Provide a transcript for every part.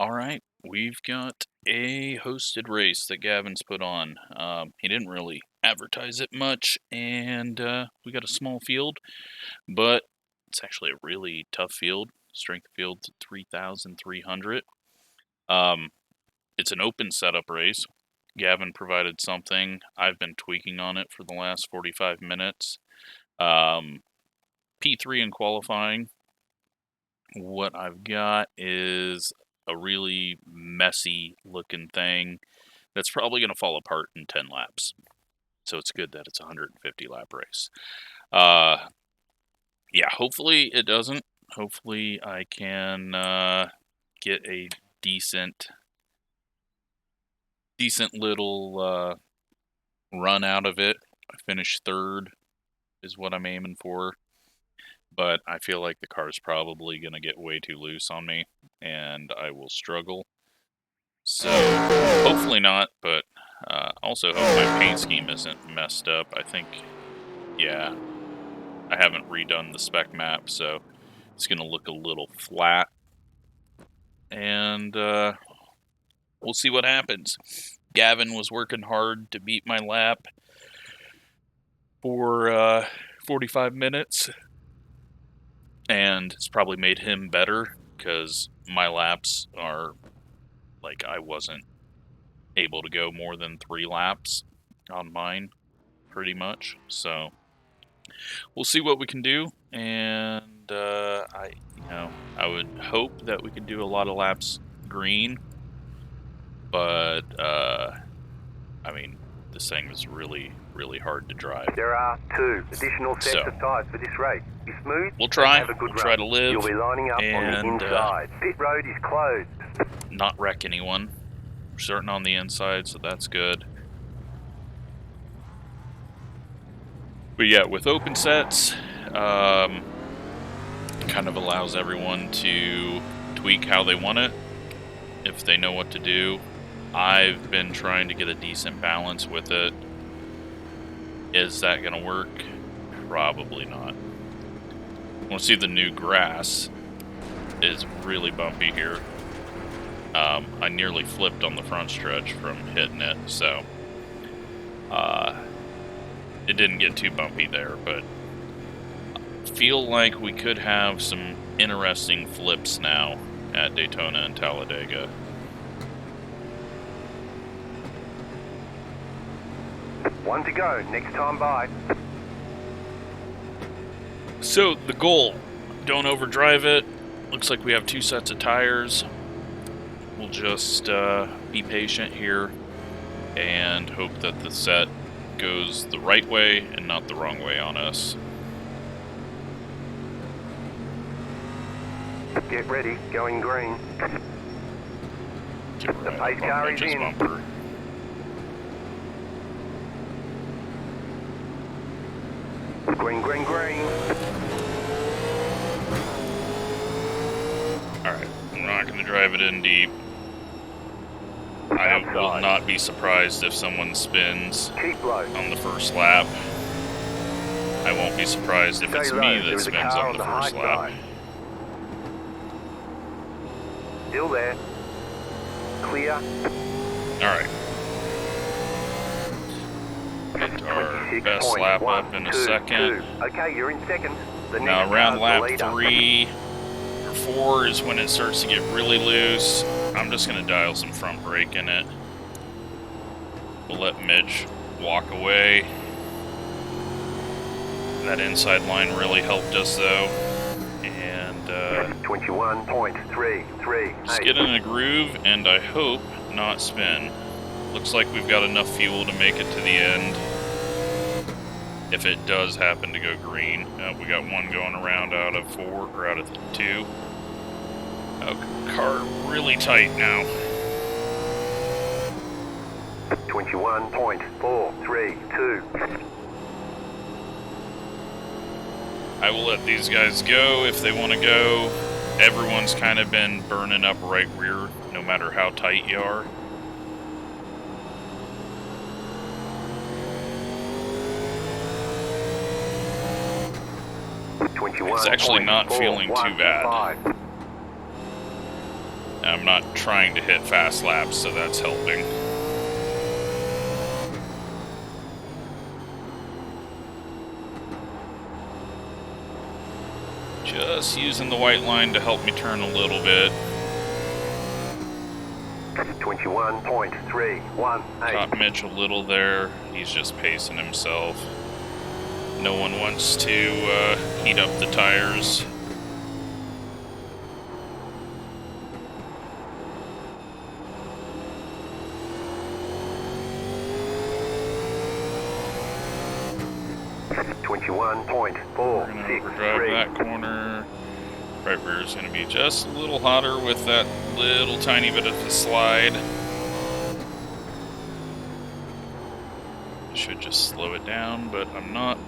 Alright, we've got a hosted race that Gavin's put on. He didn't really advertise it much, and we got a small field, but it's actually a really tough field. Strength field's 3,300. It's an open setup race. Gavin provided something. I've been tweaking on it for the last 45 minutes. P3 in qualifying. What I've got is a really messy looking thing that's probably going to fall apart in 10 laps. So it's good that it's a 150 lap race. Yeah, hopefully it doesn't. Hopefully I can get a decent little run out of it. I finished third is what I'm aiming for. But I feel like the car's probably going to get way too loose on me, and I will struggle. So, hopefully not, but also hope my paint scheme isn't messed up. I think, yeah, I haven't redone the spec map, so it's going to look a little flat. And we'll see what happens. Gavin was working hard to beat my lap for 45 minutes. And it's probably made him better, because my laps are, like, I wasn't able to go more than 3 laps on mine, pretty much. So, we'll see what we can do, and I would hope that we could do a lot of laps green, but, I mean, this thing was really, really hard to drive. There are 2 additional sets of tyres for this race. Be smooth. We'll try. Have a good We'll try to live. You'll be lining up and, on the inside. Pit road is closed. Not wreck anyone. We're starting on the inside, so that's good. But yeah, with open sets, it kind of allows everyone to tweak how they want it, if they know what to do. I've been trying to get a decent balance with it. Is that going to work? Probably not. I want to see the new grass is really bumpy here. I nearly flipped on the front stretch from hitting it, so it didn't get too bumpy there, but I feel like we could have some interesting flips now at Daytona and Talladega. One to go, next time by. So, the goal, don't overdrive it. Looks like we have 2 sets of tires. We'll just be patient here and hope that the set goes the right way and not the wrong way on us. Get ready, going green. The pace car is in. Bumper. Green, green, green. Alright, we're not going to drive it in deep. I will not be surprised if someone spins on the first lap. I won't be surprised if it's me that spins on the first lap. Still there. Clear. Alright. Get our best lap up in a second. Okay, you're in second. Now around lap 3 or 4 is when it starts to get really loose. I'm just going to dial some front brake in it. We'll let Mitch walk away. That inside line really helped us though. And 21.33. just get in a groove and I hope not spin. Looks like we've got enough fuel to make it to the end. If it does happen to go green. We got 1 going around out of 4, or out of 2. Oh, car really tight now. 21.432. I will let these guys go if they want to go. Everyone's kind of been burning up right rear, no matter how tight you are. It's actually not feeling too bad. I'm not trying to hit fast laps, so that's helping. Just using the white line to help me turn a little bit. 21.318. Caught Mitch a little there. He's just pacing himself. No one wants to heat up the tires. We're gonna overdrive that corner. Right rear is going to be just a little hotter with that little tiny bit of a slide. Should just slow it down, but I'm not.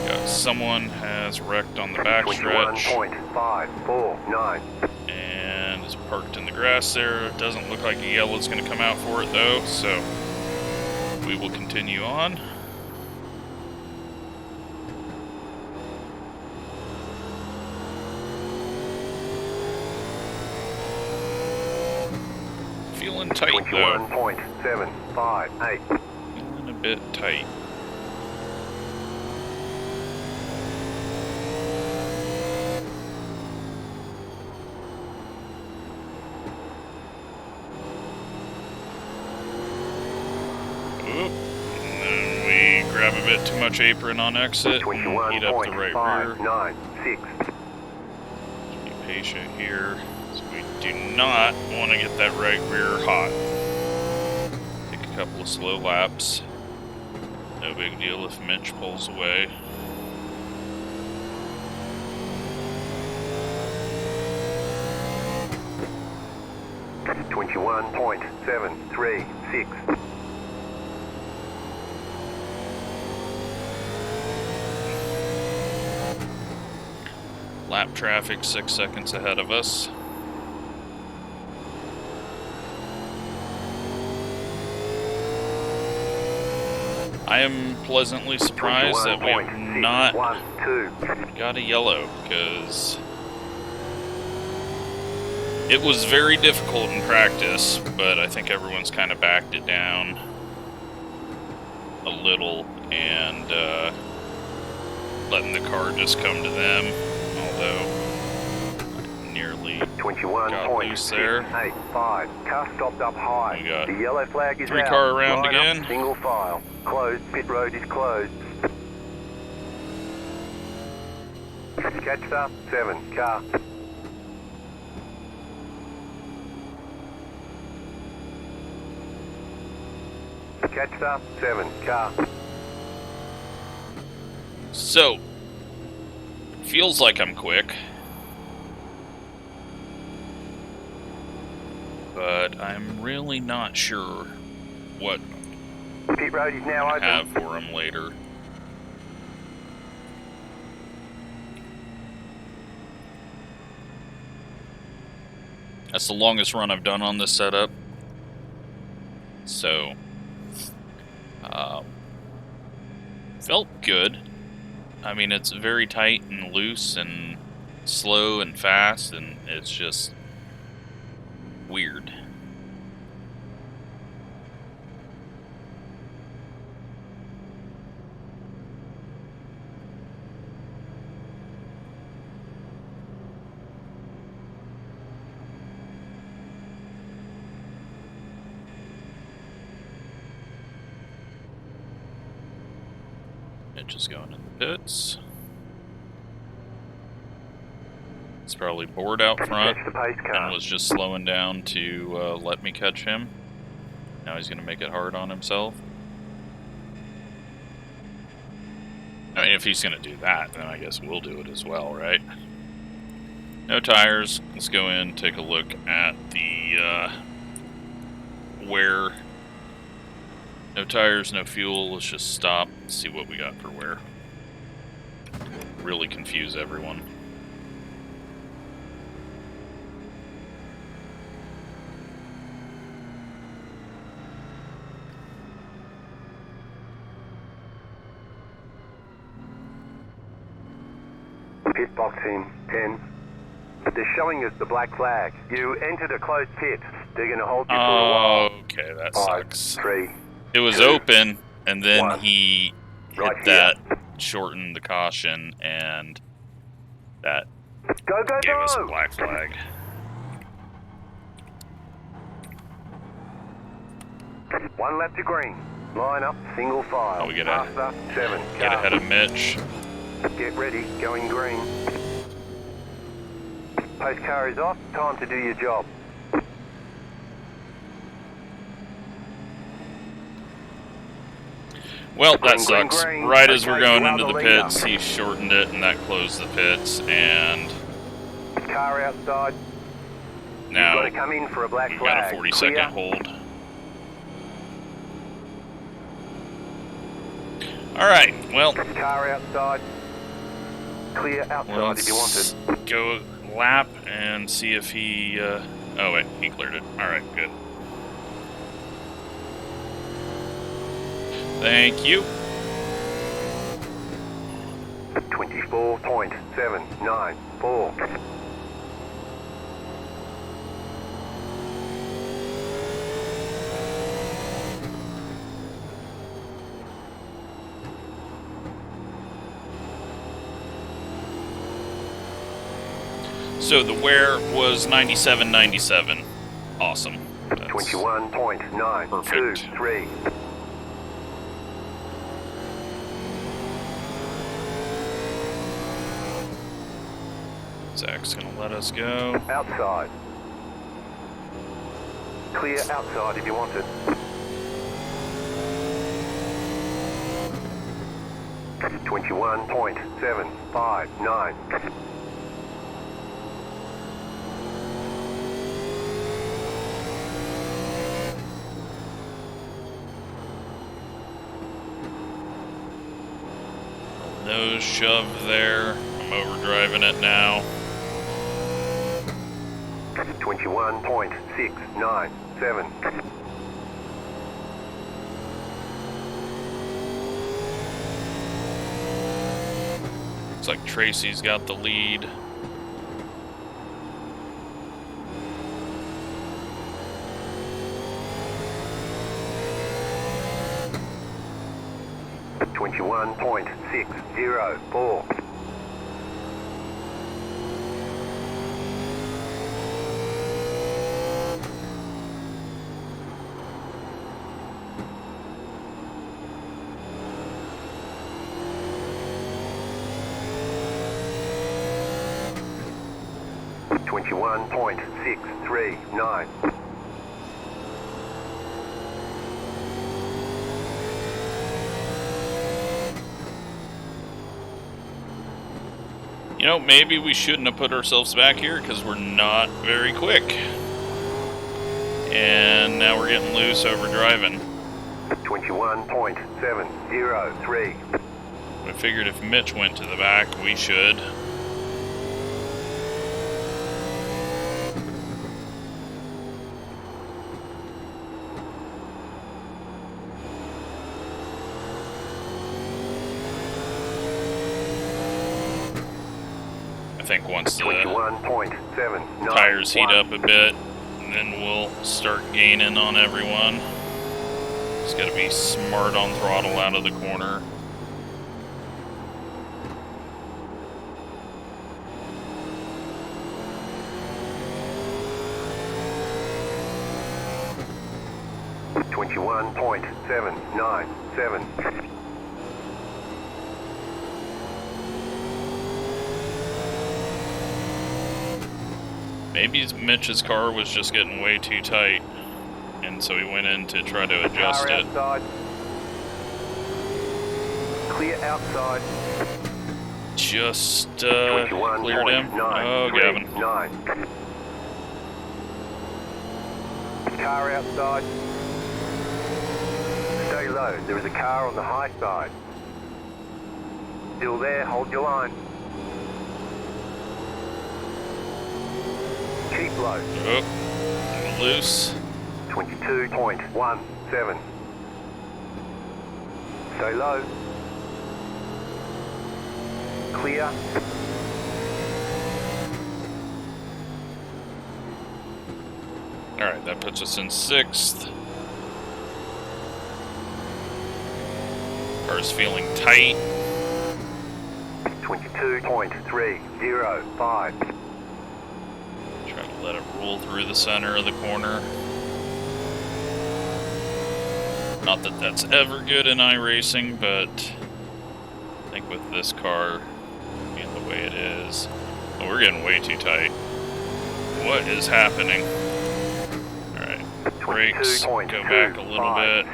Yeah, someone has wrecked on the backstretch. 21.549. And is parked in the grass there. Doesn't look like a yellow's going to come out for it though, so we will continue on. Feeling tight though. 21.758. Feeling a bit tight. Oop. And then we grab a bit too much apron on exit and heat up the right rear. 21.596. Be patient here. We do not want to get that right rear hot. Take a couple of slow laps. No big deal if Mitch pulls away. It's 21.736. Lap traffic 6 seconds ahead of us. I am pleasantly surprised that we have not got a yellow, because it was very difficult in practice, but I think everyone's kind of backed it down a little and letting the car just come to them, although nearly got loose there. 21.685. Car stopped up high. We got the yellow flag is 3 out. car around Line again. Up, single file. Closed. Pit road is closed. Catch up. 7 car. Catch up. 7 car. So, feels like I'm quick, but I'm really not sure what Pit road is now I open. have for him later. That's the longest run I've done on this setup. So, felt good. I mean, it's very tight and loose and slow and fast, and it's just weird. Mitch is going in the pits. It's probably bored out front Catch the pace car. and was just slowing down to let me catch him. Now he's going to make it hard on himself. I mean, if he's going to do that, then I guess we'll do it as well, right? No tires. Let's go in, take a look at the wear. No tires, no fuel. Let's just stop and see what we got for wear. Really confuse everyone. Pit box in 10. They're showing us the black flag. You entered a closed pit. They're going to hold you for a while. Okay, that 5, sucks. 3. It was 2, open, and then 1. he hit Right that, shortened the caution, and that Go, go, gave us a go! black flag. One lap to green. Line up, single file. Oh, we gotta Master, 7. get ahead of Mitch. Get ready, going green. Post car is off, time to do your job. Well, that Green, sucks. green, green. Right as we're Okay, going you are into the the leader. pits, he shortened it, and that closed the pits, and Car outside. now You've got to come in for a black we've flag. got a 40-second Clear. hold. Alright, well, Car outside. Clear outside if you want let's it. go lap and see if he, oh wait, he cleared it. Alright, good. Thank you. 24.794. So the wear was 97.97. Awesome. That's 21.923. Zach's gonna let us go. Outside. Clear outside if you want it. 21.759. Nose shove there. I'm overdriving it now. 21.697. Looks like Tracy's got the lead. .604. .639. You know, maybe we shouldn't have put ourselves back here because we're not very quick. And now we're getting loose over driving. 21.703. I figured if Mitch went to the back, we should. I think once the 21.791. tires heat up a bit, then we'll start gaining on everyone. Just gotta be smart on throttle out of the corner. .797. Maybe Mitch's car was just getting way too tight, and so he went in to try to adjust Car it. outside. Clear outside. Just cleared him. Oh, Gavin. 21.939. Car outside. Stay low. There is a car on the high side. Still there. Hold your line. Keep low. Oh, loose. 22.17. Stay low. Clear. Alright, that puts us in 6th. Car's feeling tight. 22.305. Try to let it roll through the center of the corner. Not that that's ever good in iRacing, but I think with this car being the way it is... Oh, we're getting way too tight. What is happening? Alright, brakes, go back a little bit.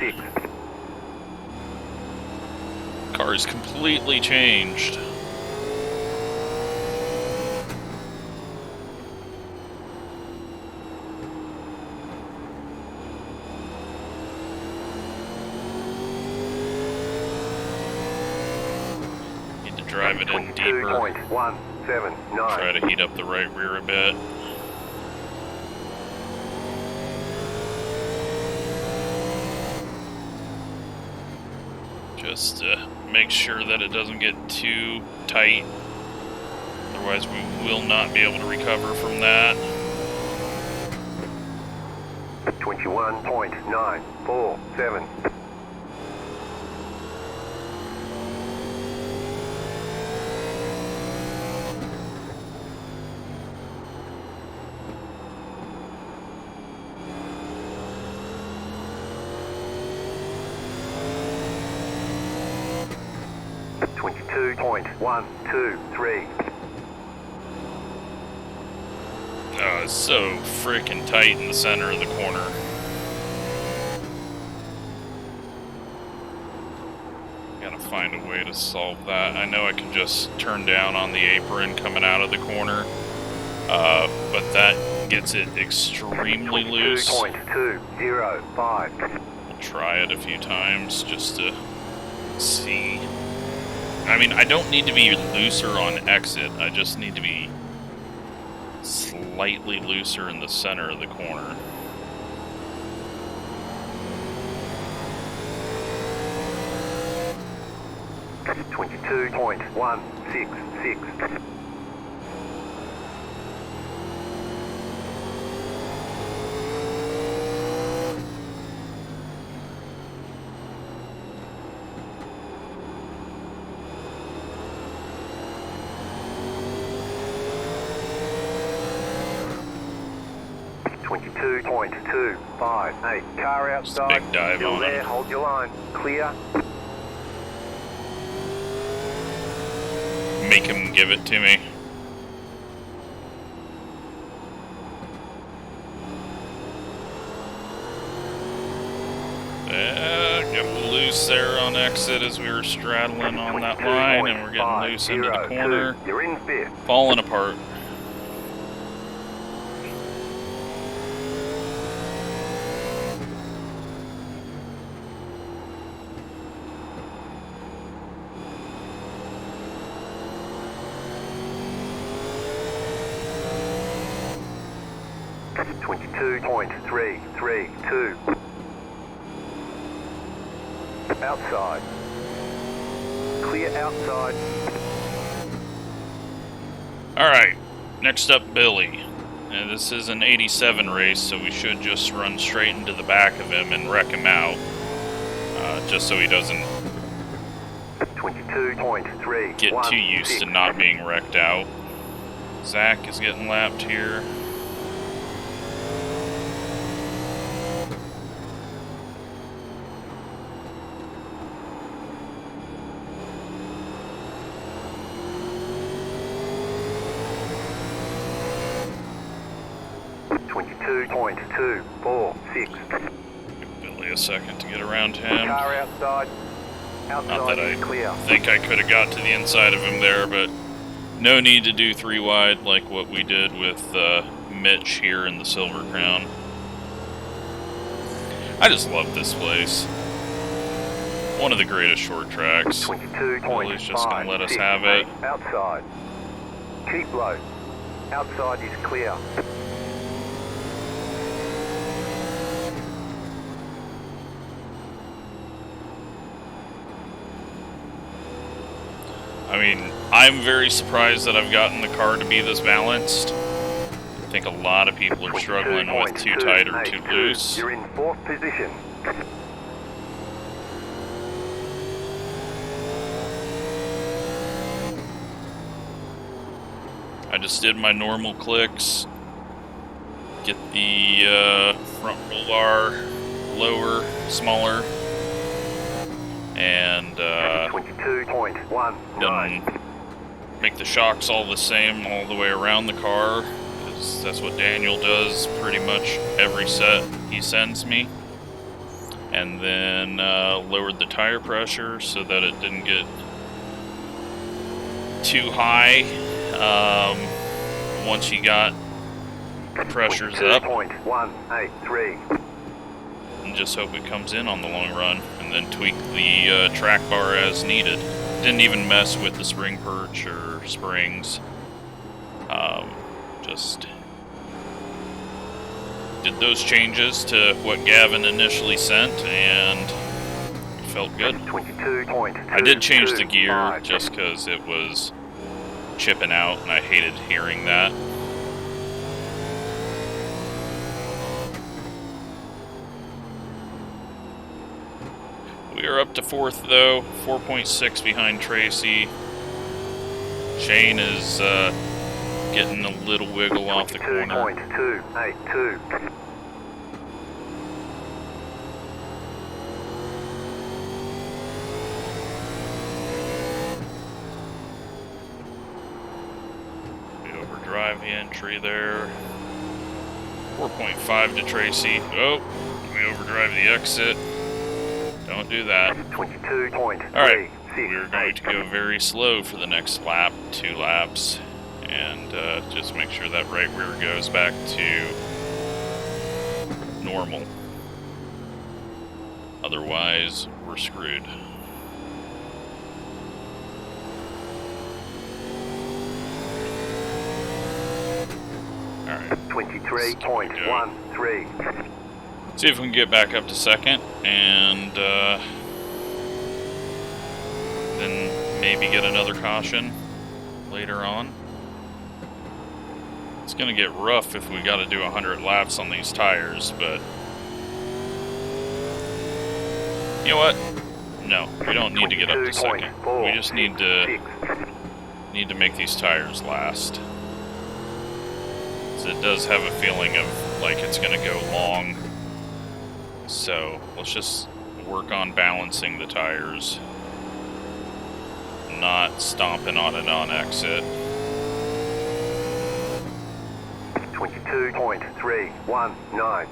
Car is completely changed. Need to drive it in deeper. 22.179. Try to heat up the right rear a bit. Just to make sure that it doesn't get too tight. Otherwise we will not be able to recover from that. 21.947. .123. Oh, it's so freaking tight in the center of the corner. Gotta find a way to solve that. I know I can just turn down on the apron coming out of the corner, but that gets it extremely loose. 22.205. We'll try it a few times just to see. I mean, I don't need to be looser on exit, I just need to be slightly looser in the center of the corner. .166. .258. Car outside. Big dive Still on there. him. Hold your line. Clear. Make him give it to me. Got loose there on exit as we were straddling on that line, and we're getting loose into the corner. You're in 5th. Falling apart. .332. Outside. Clear outside. Alright, next up Billy. And this is an 87 race, so we should just run straight into the back of him and wreck him out. Just so he doesn't 22.3 get too used to not being wrecked out. Zach is getting lapped here. .246. Give Billy a second to get around him. Car outside. Not Outside that is clear. I think I could have got to the inside of him there, but no need to do 3 wide like what we did with Mitch here in the Silver Crown. I just love this place. One of the greatest short tracks. 22.5. Billy's just going to let us have it. Outside. Keep low. Outside is clear. I mean, I'm very surprised that I've gotten the car to be this balanced. I think a lot of people are struggling with too tight or too loose. You're in 4th position. I just did my normal clicks. Get the front roll bar lower, smaller, and 22.19. then make the shocks all the same all the way around the car, because that's what Daniel does pretty much every set he sends me. And then lowered the tire pressure so that it didn't get too high. Once you got the pressures up, 22.183. and just hope it comes in on the long run, and then tweak the track bar as needed. Didn't even mess with the spring perch or springs. Just did those changes to what Gavin initially sent, and it felt good. 22.225. I did change the gear just because it was chipping out, and I hated hearing that. We are up to 4th though, 4.6 behind Tracy. Shane is getting a little wiggle off the corner. 22.282. We overdrive the entry there. 4.5 to Tracy. Oh, we overdrive the exit. Don't do that. 22.3. Alright, we're going to go very slow for the next lap, 2 laps, and just make sure that right rear goes back to normal. Otherwise, we're screwed. Alright. 23.13. See if we can get back up to 2nd, and then maybe get another caution later on. It's gonna get rough if we gotta do 100 laps on these tires, but you know what? No, we don't need to get up to 2nd. We just need to make these tires last. It does have a feeling of like it's gonna go long. So let's just work on balancing the tires, not stomping on it on exit. 22.319.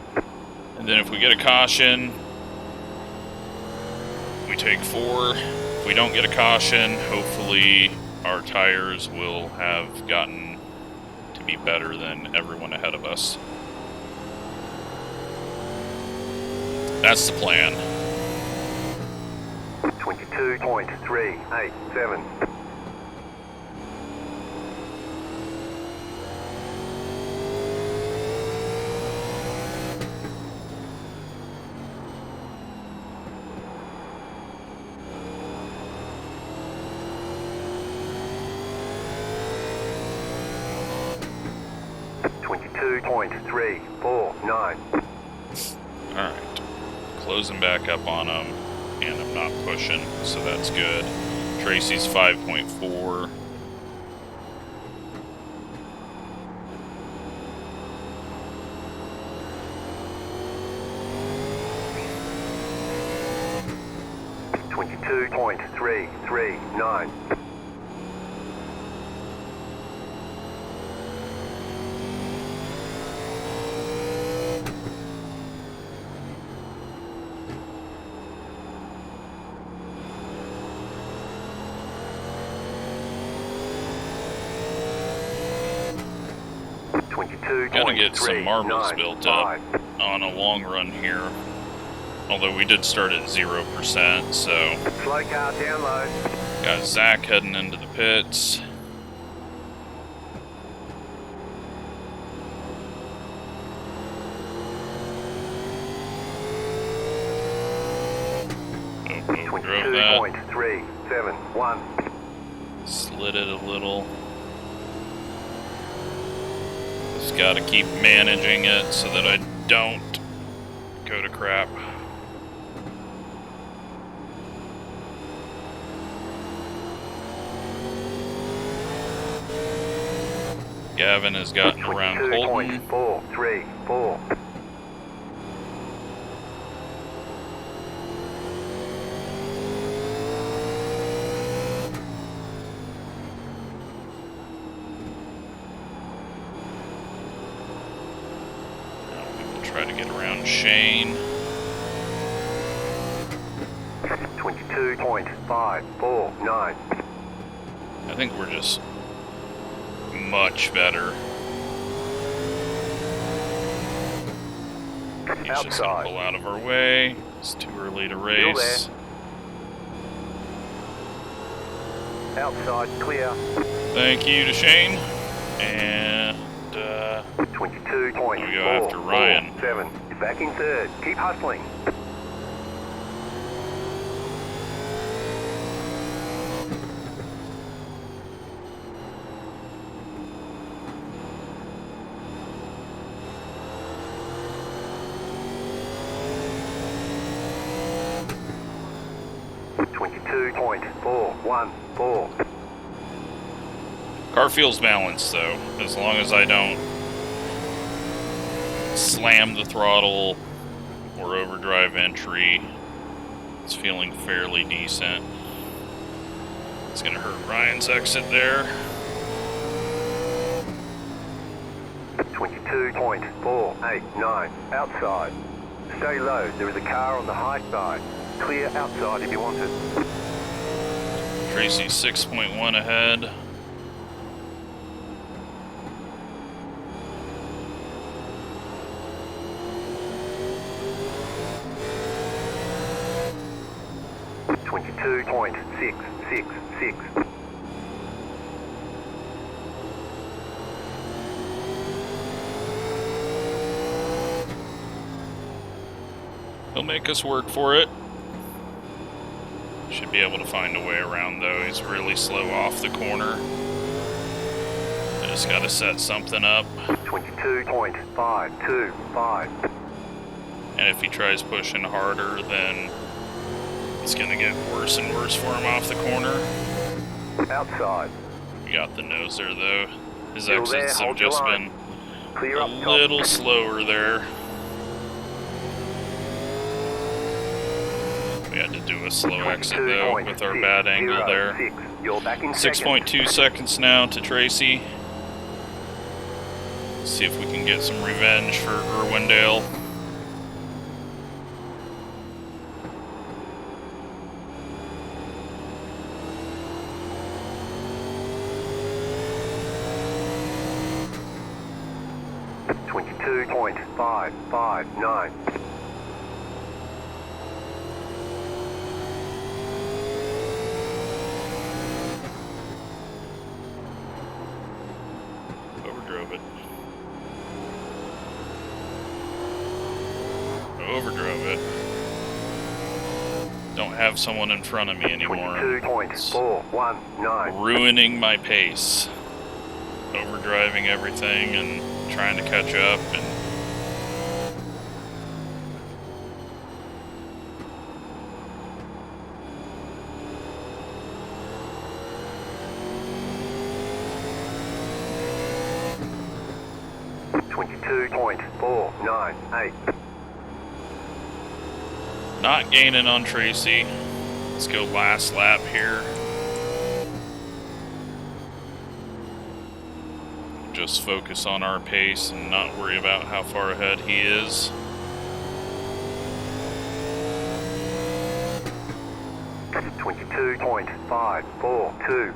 And then if we get a caution, we take 4. If we don't get a caution, hopefully our tires will have gotten to be better than everyone ahead of us. That's the plan. 22.387. .349. Alright. Closing back up on them, and I'm not pushing, so that's good. Tracy's 5.4. .339. Gotta get some marbles built up on a long run here. Although we did start at 0%, so. Slow car down low. Got Zach heading into the pits. Oh, drove that. 22.371. Slid it a little. This Just gotta keep managing it so that I don't go to crap. Gavin has gotten around Colton. 22.434. Try to get around Shane. 22.549. I think we're just much better. He's just gonna pull out of our way. It's too early to race. Outside clear. Thank you to Shane. And 22.447. we go after Ryan. You're back in third. Keep hustling. .414. Car feels balanced though, as long as I don't slam the throttle or overdrive entry. It's feeling fairly decent. It's gonna hurt Ryan's exit there. 22.489 outside. Stay low, there is a car on the high side. Clear outside if you want it. Tracy's 6.1 ahead. .666. He'll make us work for it. Should be able to find a way around though. He's really slow off the corner. I just gotta set something up. 22.525. And if he tries pushing harder, then it's gonna get worse and worse for him off the corner. Outside. We got the nose there though. His Still exits there, have just been Clear a up top. little slower there. We had to do a slow exit though with our bad angle there. 6.2 seconds now to Tracy. See if we can get some revenge for Irwindale. .559. Overdrove it. Overdrove it. Don't have someone in front of me anymore. 22.419. Ruining my pace. Overdriving everything and trying to catch up and .498. not gaining on Tracy. Let's go last lap here. Just focus on our pace and not worry about how far ahead he is. .542.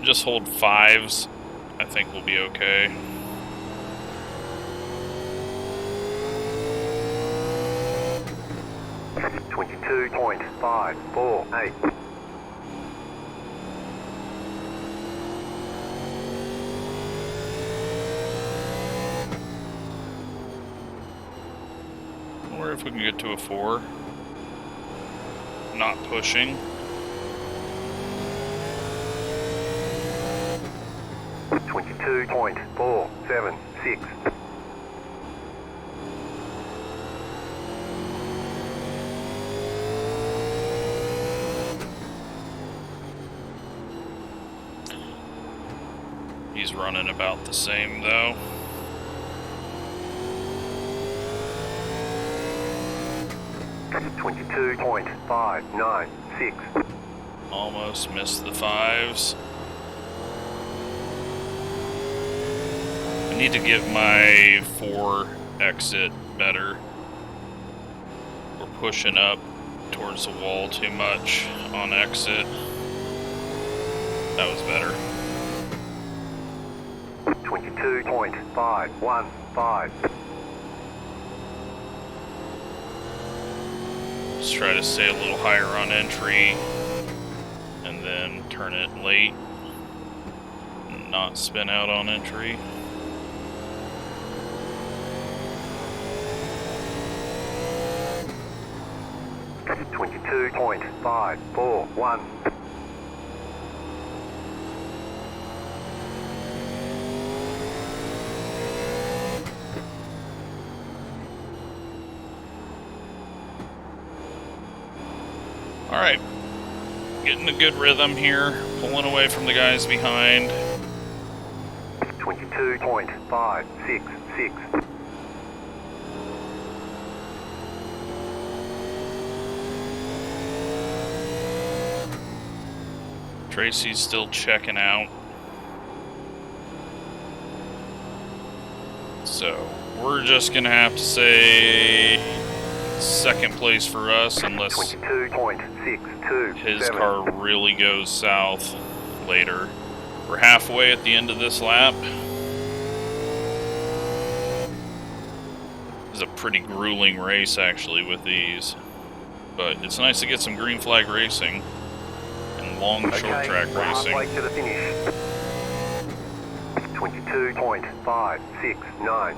Just hold fives. I think we'll be okay. .548. I wonder if we can get to a 4. not pushing. 22.476. He's running about the same though. .596. Almost missed the fives. I need to get my 4 exit better. We're pushing up towards the wall too much on exit. That was better. 22.515. Let's try to stay a little higher on entry and then turn it late and not spin out on entry. .541. Alright, getting a good rhythm here, pulling away from the guys behind. 22.566. Tracy's still checking out. So, we're just gonna have to say second place for us unless 22.627. his car really goes south later. We're halfway at the end of this lap. This is a pretty grueling race actually with these, but it's nice to get some green flag racing and long short track racing. Halfway to the finish. 22.569.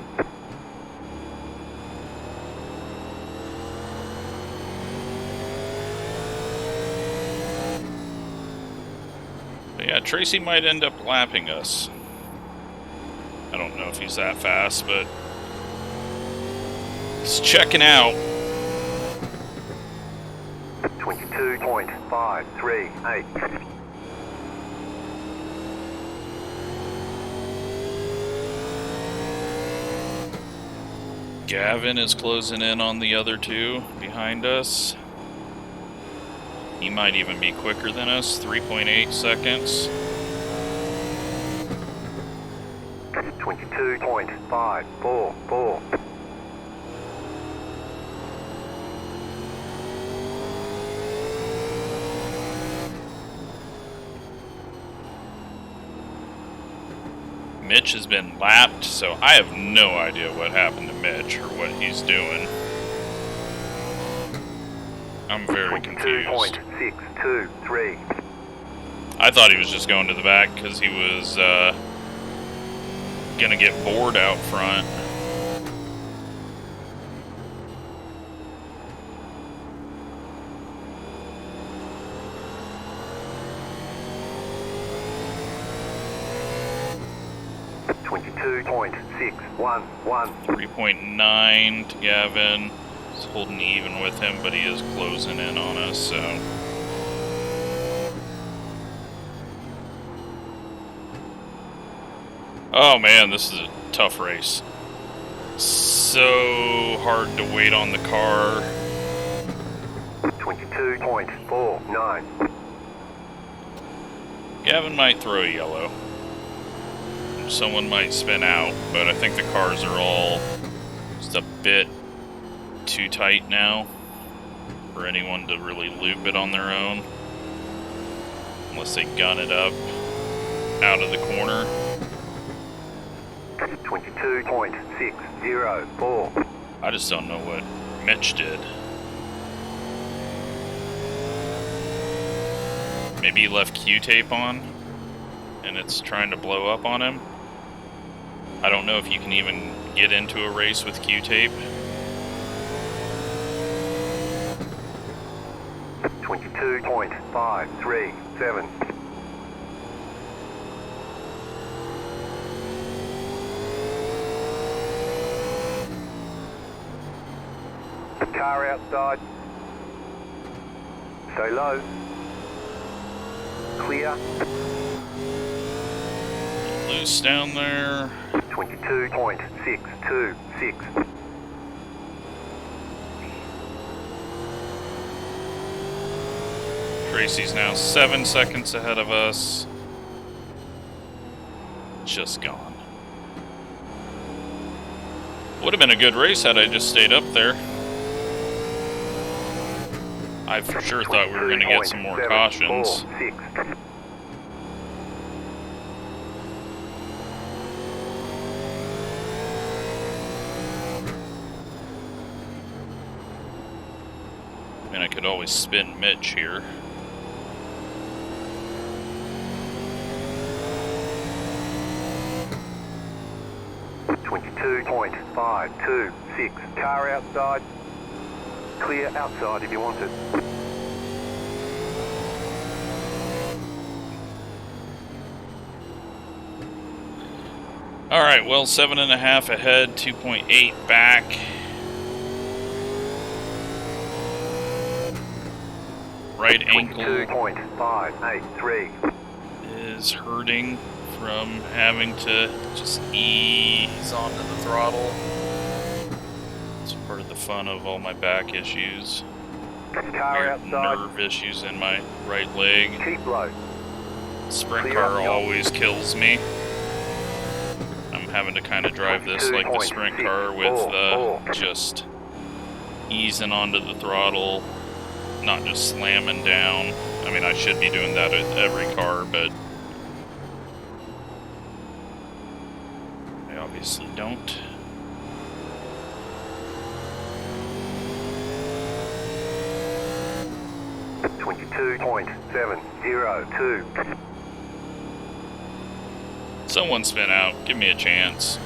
But yeah, Tracy might end up lapping us. I don't know if he's that fast, but he's checking out. 22.538. Gavin is closing in on the other two behind us. He might even be quicker than us, 3.8 seconds. 22.544. Mitch has been lapped, so I have no idea what happened to Mitch or what he's doing. I'm very confused. 22.623. I thought he was just going to the back because he was gonna get bored out front. .611. 3.9 to Gavin. He's holding even with him, but he is closing in on us, so. Oh man, this is a tough race. So hard to wait on the car. 22.49. Gavin might throw a yellow. Someone might spin out, but I think the cars are all just a bit too tight now for anyone to really loop it on their own. Unless they gun it up out of the corner. 22.604. I just don't know what Mitch did. Maybe he left Q-tape on and it's trying to blow up on him. I don't know if you can even get into a race with Q-tape. 22.537. Car outside. Stay low. Clear. Loose down there. 22.626. Tracy's now 7 seconds ahead of us. Just gone. Would have been a good race had I just stayed up there. I for sure thought we were going to get some more cautions. I mean, I could always spin Mitch here. .526. Car outside. Clear outside if you want it. Alright, well, 7.5 ahead, 2.8 back. Right ankle 22.583 is hurting from having to just ease onto the throttle. It's part of the fun of all my back issues. Car outside. Nerve issues in my right leg. Keep low. Sprint car always kills me. I'm having to kind of drive this like the sprint car with just easing onto the throttle, not just slamming down. I mean, I should be doing that with every car, but I obviously don't. .702. Someone spin out. Give me a chance.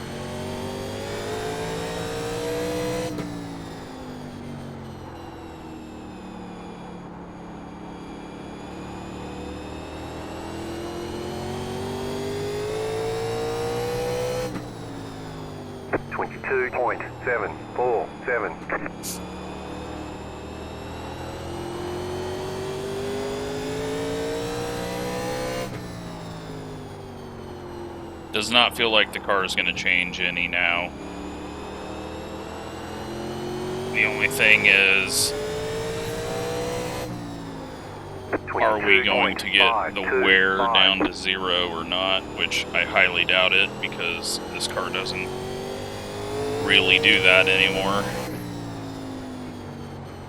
.747. Does not feel like the car is going to change any now. The only thing is, are we going to get the wear down to 0 or not? Which I highly doubt it, because this car doesn't really do that anymore.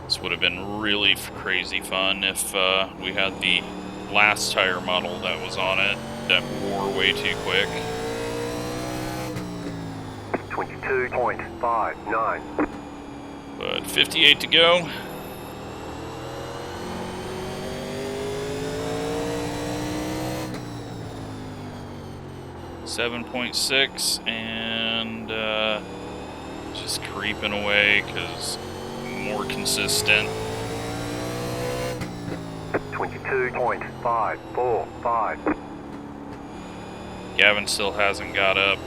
This would have been really crazy fun if we had the last tire model that was on it that wore way too quick. 22.59. But 58 to go. .6 and just creeping away because more consistent. 22.545. Gavin still hasn't got up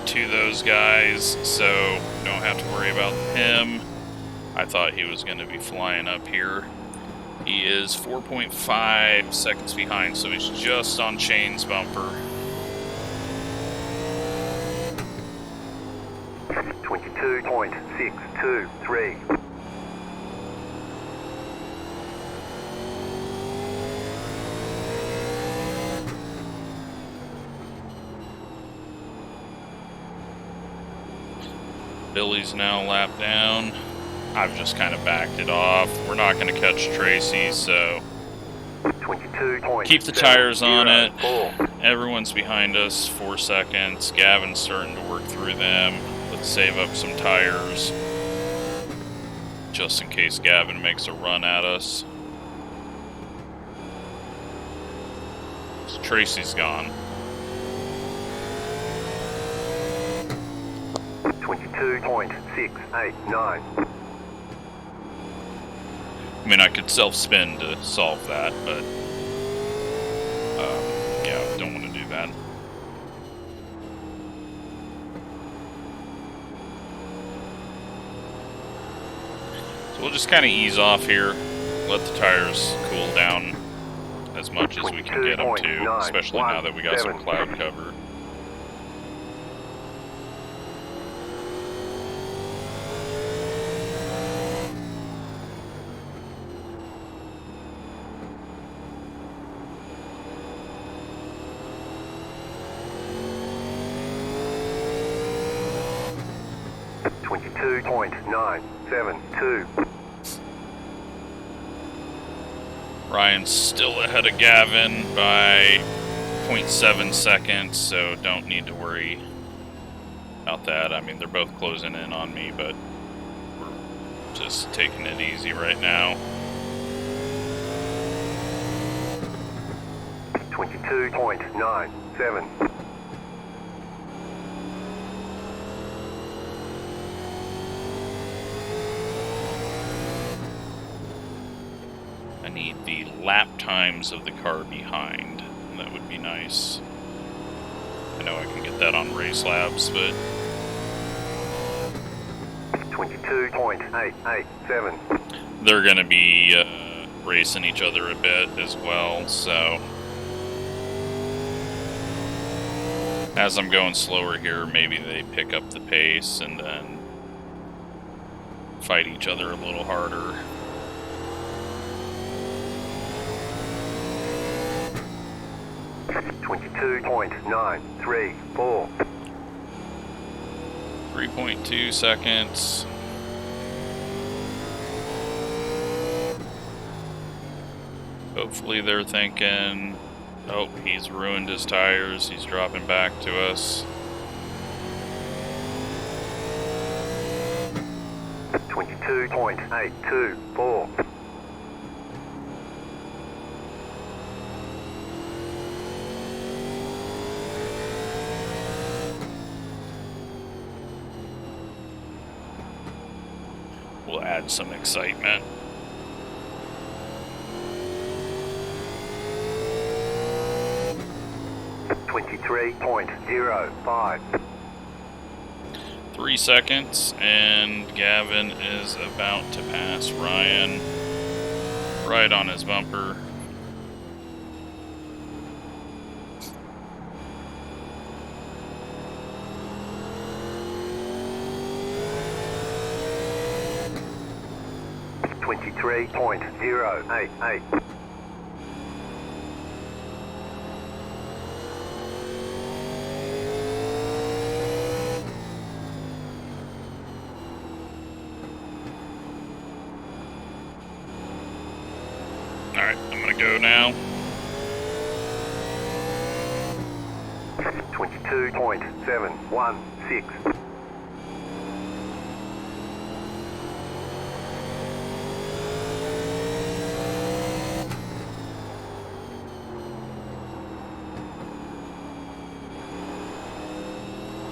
to those guys, so don't have to worry about him. I thought he was going to be flying up here. He is 4.5 seconds behind, so he's just on Shane's bumper. 22.623. Billy's now lapped down. I've just kind of backed it off. We're not going to catch Tracy, so keep the tires on it. Everyone's behind us, 4 seconds. Gavin's starting to work through them. Let's save up some tires, just in case Gavin makes a run at us. So Tracy's gone. 22.689. I mean, I could self-spin to solve that, but yeah, don't want to do that. So we'll just kind of ease off here, let the tires cool down as much as we can get them to, especially now that we got some cloud cover. .972. Ryan's still ahead of Gavin by 0.7 seconds, so don't need to worry about that. I mean, they're both closing in on me, but we're just taking it easy right now. 22.97. I need the lap times of the car behind. That would be nice. I know I can get that on Racelabs, but 22.887. they're going to be racing each other a bit as well, so as I'm going slower here, maybe they pick up the pace and then fight each other a little harder. .934. 3.2 seconds. Hopefully they're thinking, oh, he's ruined his tires, he's dropping back to us. 22.824. We'll add some excitement. .03.05. 3 seconds, and Gavin is about to pass Ryan right on his bumper. .088. Alright, I'm gonna go now. 22.716.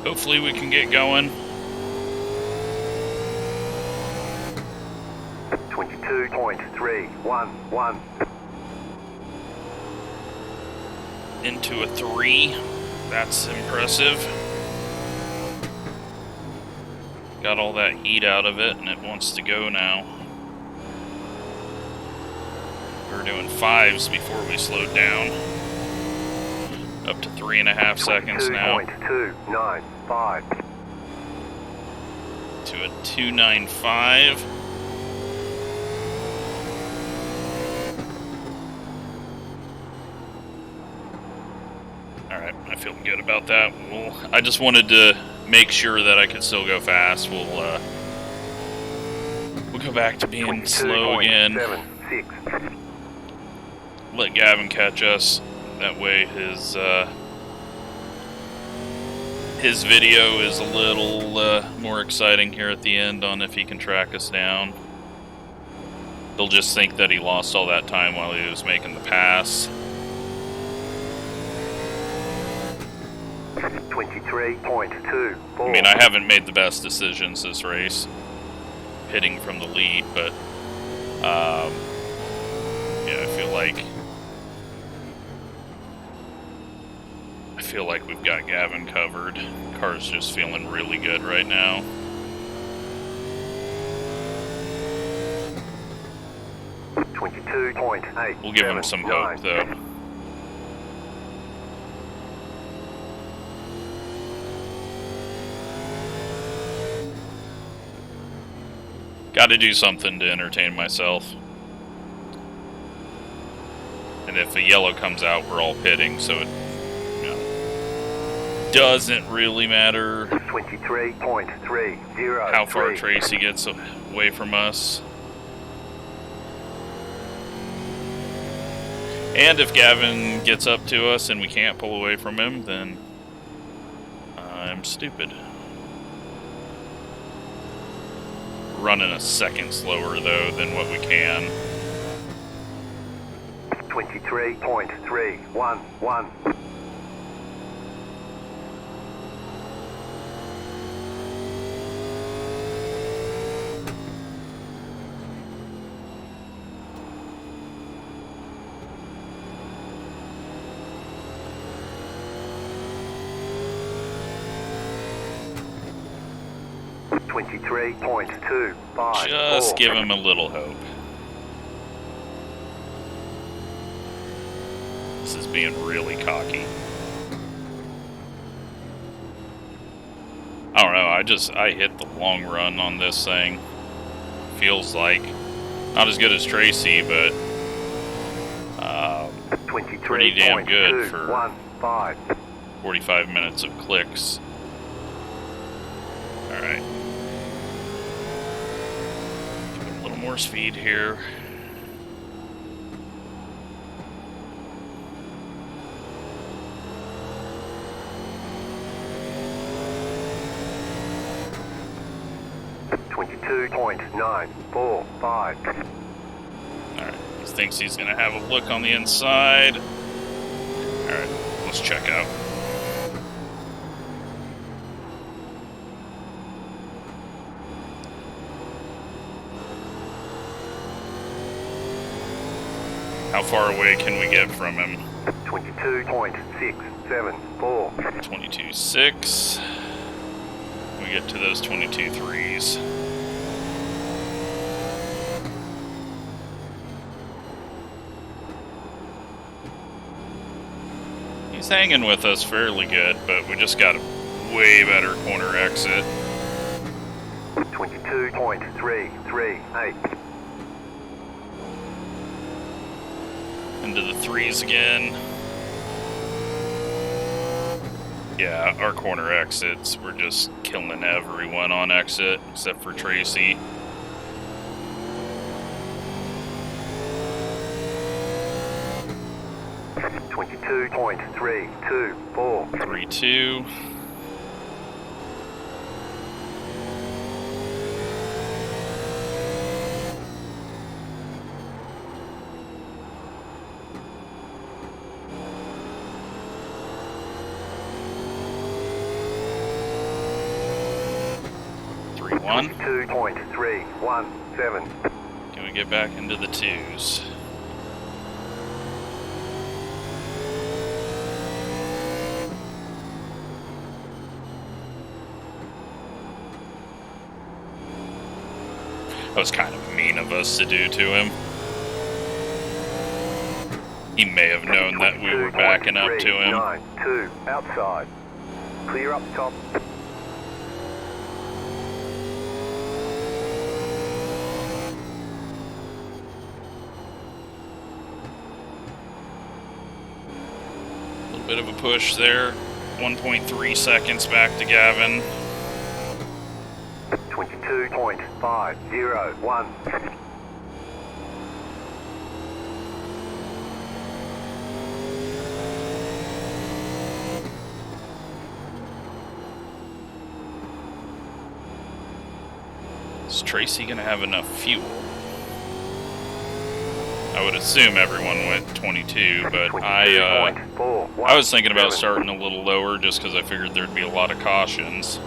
Hopefully we can get going. 22.311. Into a 3. That's impressive. Got all that heat out of it and it wants to go now. We were doing 5s before we slowed down. Up to 3.5 seconds now. 22.295. To a 2.95. Alright, I feel good about that. I just wanted to make sure that I could still go fast. We'll go back to being slow again. Let Gavin catch us. That way his video is a little more exciting here at the end on if he can track us down. They'll just think that he lost all that time while he was making the pass. 23.24. I mean, I haven't made the best decisions this race, hitting from the lead, but Yeah, I feel like we've got Gavin covered. Car's just feeling really good right now. We'll give him some hope, though. Got to do something to entertain myself. And if a yellow comes out, we're all pitting, so it, you know, doesn't really matter 23.30. how far Tracy gets away from us. And if Gavin gets up to us and we can't pull away from him, then I'm stupid. Running a second slower, though, than what we can. 23.311. Just give him a little hope. This is being really cocky. I don't know, I hit the long run on this thing. Feels like not as good as Tracy, but pretty damn good for 45 minutes of clicks. Alright. Give it a little more speed here. .945. Alright, he thinks he's gonna have a look on the inside. Alright, let's check out. How far away can we get from him? 22.674. 22.6. We get to those 22.3s. He's hanging with us fairly good, but we just got a way better corner exit. 22.338. Into the threes again. Yeah, our corner exits, we're just killing everyone on exit, except for Tracy. .324. 3-2. One. 2.317. Can we get back into the twos? That was kind of mean of us to do to him. He may have known that we were backing up to him. 2 outside. Clear up top. Bit of a push there. 1.3 seconds back to Gavin. 22.501. Is Tracy gonna have enough fuel? I would assume everyone went 22, but I was thinking about starting a little lower just because I figured there'd be a lot of cautions.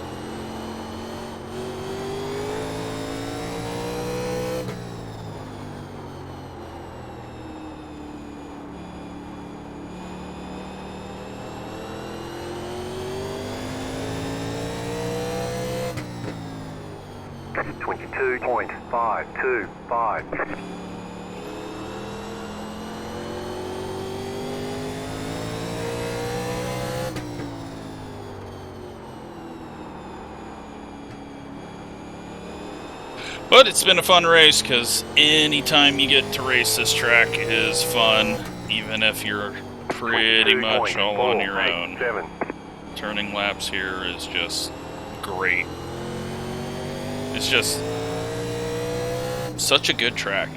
22.525. But it's been a fun race, because anytime you get to race this track is fun, even if you're pretty much all on your own. Turning laps here is just great. It's just such a good track.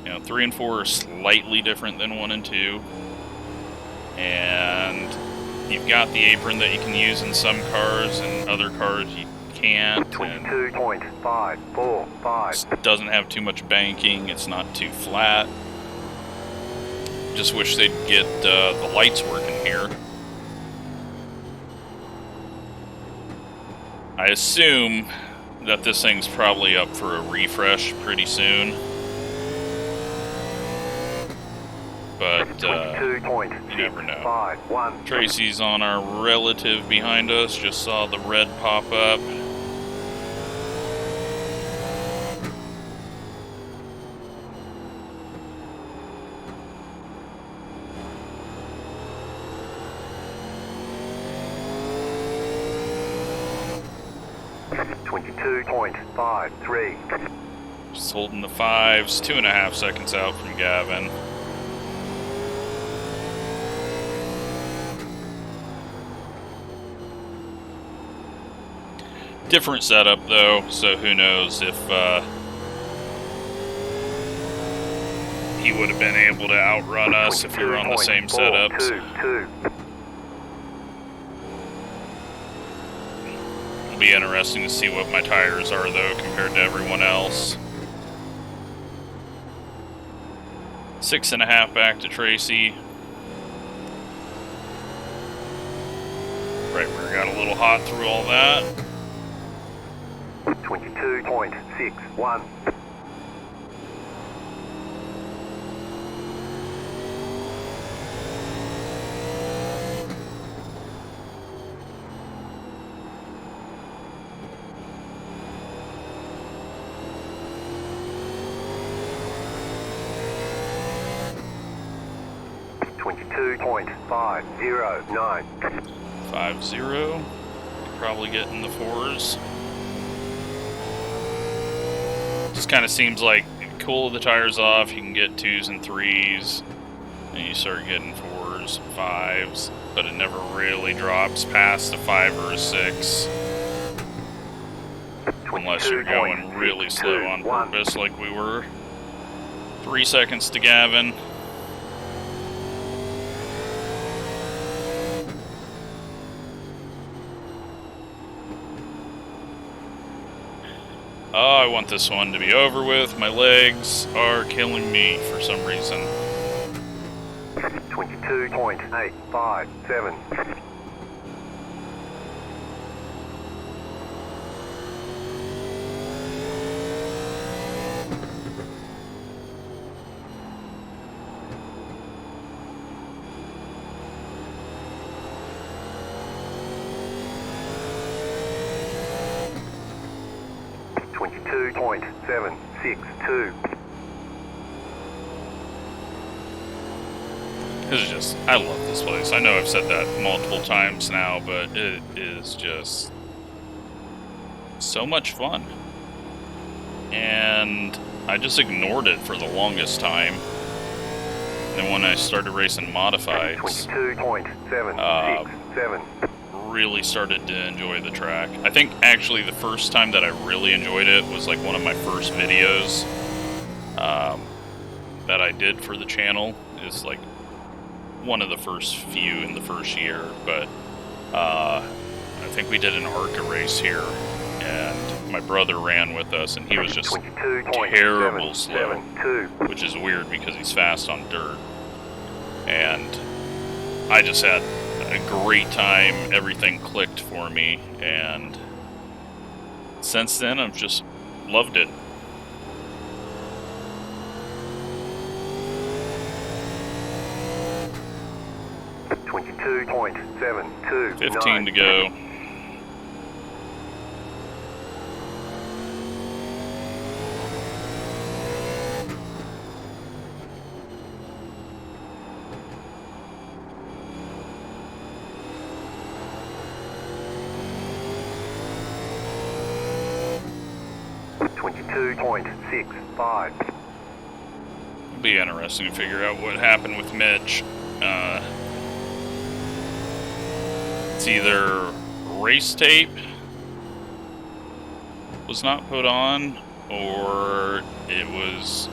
You know, 3 and 4 are slightly different than 1 and 2. And you've got the apron that you can use in some cars, and other cars you can't. 22.545. It doesn't have too much banking. It's not too flat. Just wish they'd get the lights working here. I assume that this thing's probably up for a refresh pretty soon. But you never know. Tracy's on our relative behind us. Just saw the red pop up. Just holding the 5s, 2.5 seconds out from Gavin. Different setup though, so who knows if he would have been able to outrun us if we were on the same setups. It'll be interesting to see what my tires are though compared to everyone else. 6.5 back to Tracy. Right, we got a little hot through all that. 22.61. .509. 5-0. Probably getting the 4s. Just kind of seems like cool the tires off, you can get 2s and 3s, and you start getting 4s, 5s, but it never really drops past a 5 or a 6. Unless you're going really slow on purpose like we were. 3 seconds to Gavin. Oh, I want this one to be over with. My legs are killing me for some reason. 22.857. .762. This is just, I love this place. I know I've said that multiple times now, but it is just so much fun. And I just ignored it for the longest time. And then when I started racing modifieds, 22.767. really started to enjoy the track. I think actually the first time that I really enjoyed it was like one of my first videos that I did for the channel. Is like one of the first few in the first year, but I think we did an ARCA race here, and my brother ran with us, and he was just terrible slow, which is weird because he's fast on dirt. And I just had a great time. Everything clicked for me, and since then I've just loved it. .729. 15 to go. 22.65. It'll be interesting to figure out what happened with Mitch. It's either race tape was not put on, or it was,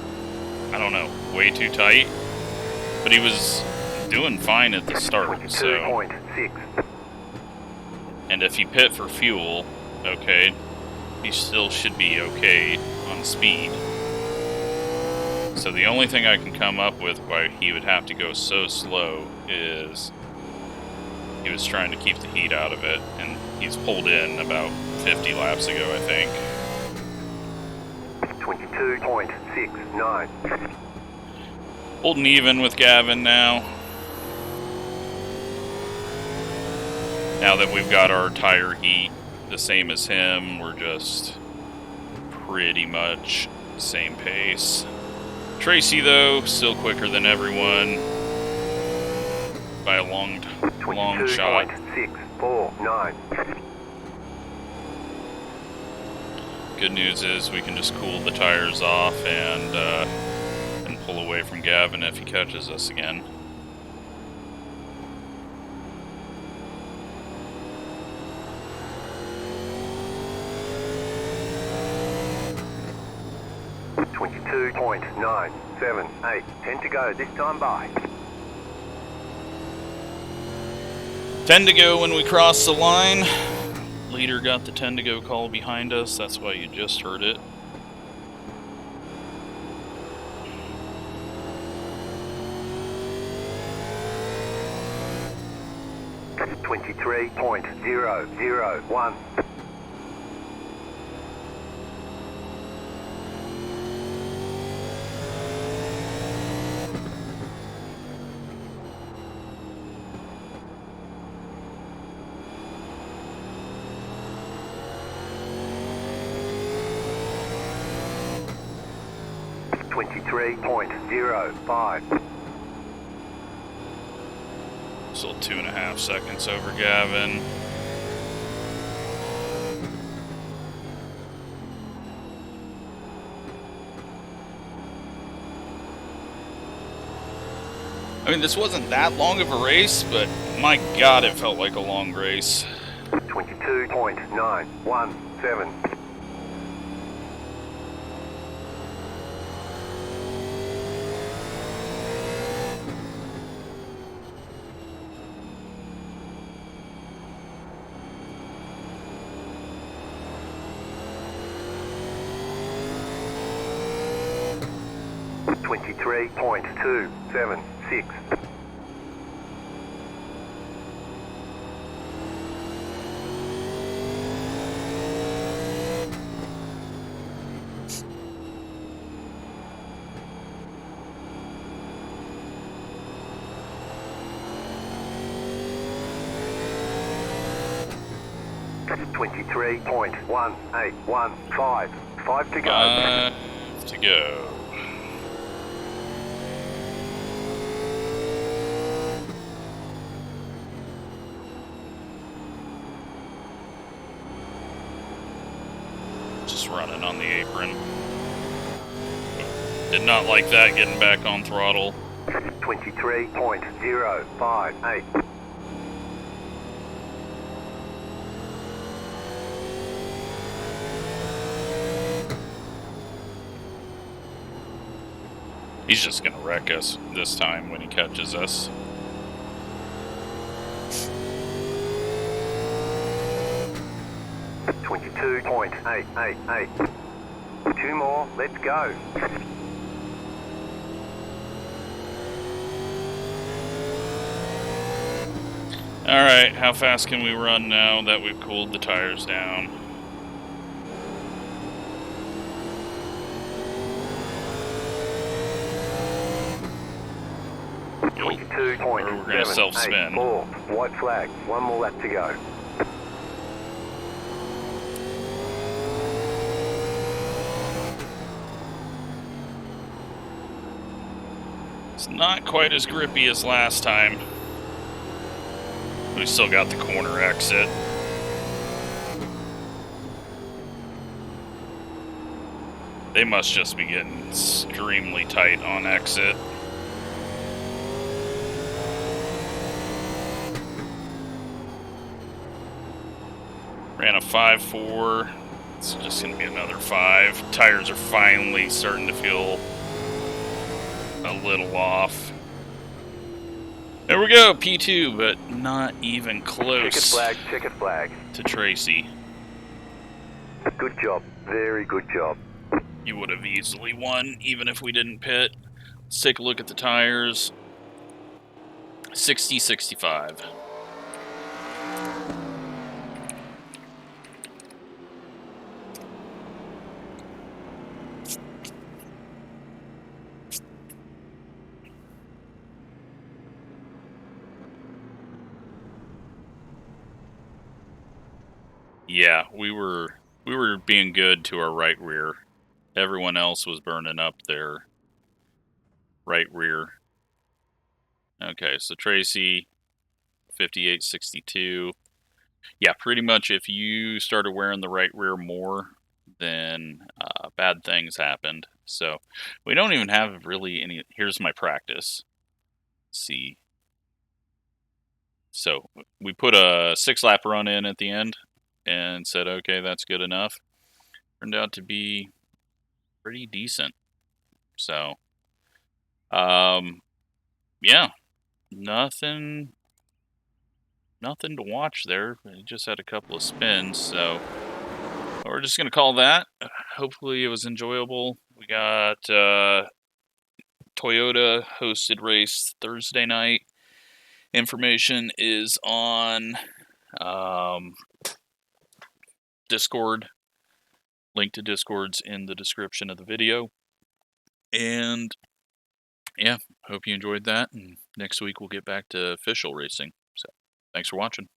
I don't know, way too tight. But he was doing fine at the start, so. 22.6. And if he pit for fuel, okay, he still should be okay on speed. So the only thing I can come up with why he would have to go so slow is he was trying to keep the heat out of it, and he's pulled in about 50 laps ago, I think. 22.69. Holding even with Gavin now. Now that we've got our tire heat the same as him, we're just pretty much same pace. Tracy, though, still quicker than everyone by a long shot. 22.649. Good news is we can just cool the tires off and pull away from Gavin if he catches us again. .978. 10 to go this time by. 10 to go when we cross the line. Leader got the 10 to go call behind us. That's why you just heard it. .23.001. .05. Still 2.5 seconds over Gavin. I mean, this wasn't that long of a race, but my God, it felt like a long race. 22.917. .276. .23.1815. 5 to go. 5 to go. Just running on the apron. Did not like that getting back on throttle. 23.058. He's just gonna wreck us this time when he catches us. .22.888. 2 more, let's go. Alright, how fast can we run now that we've cooled the tires down? Or we're gonna self-spin. White flag, 1 more lap to go. It's not quite as grippy as last time. We still got the corner exit. . . They must just be getting extremely tight on exit. Ran a 5.4. It's just going to be another 5. Tires are finally starting to feel a little off. There we go, P2, but not even close Checkered flag. to Tracy. Good job, very good job. You would have easily won, even if we didn't pit. Let's take a look at the tires. 60-65. Yeah, we were being good to our right rear. Everyone else was burning up their right rear. Okay, so Tracy, 58-62. Yeah, pretty much if you started wearing the right rear more, then bad things happened. So we don't even have really any. Here's my practice. Let's see. So we put a 6-lap run in at the end and said, okay, that's good enough. Turned out to be pretty decent. So, yeah, nothing to watch there. We just had a couple of spins, so we're just gonna call that. Hopefully, it was enjoyable. We got Toyota hosted race Thursday night. Information is on Discord. Link to Discord's in the description of the video. And yeah, hope you enjoyed that. And next week we'll get back to official racing. So thanks for watching.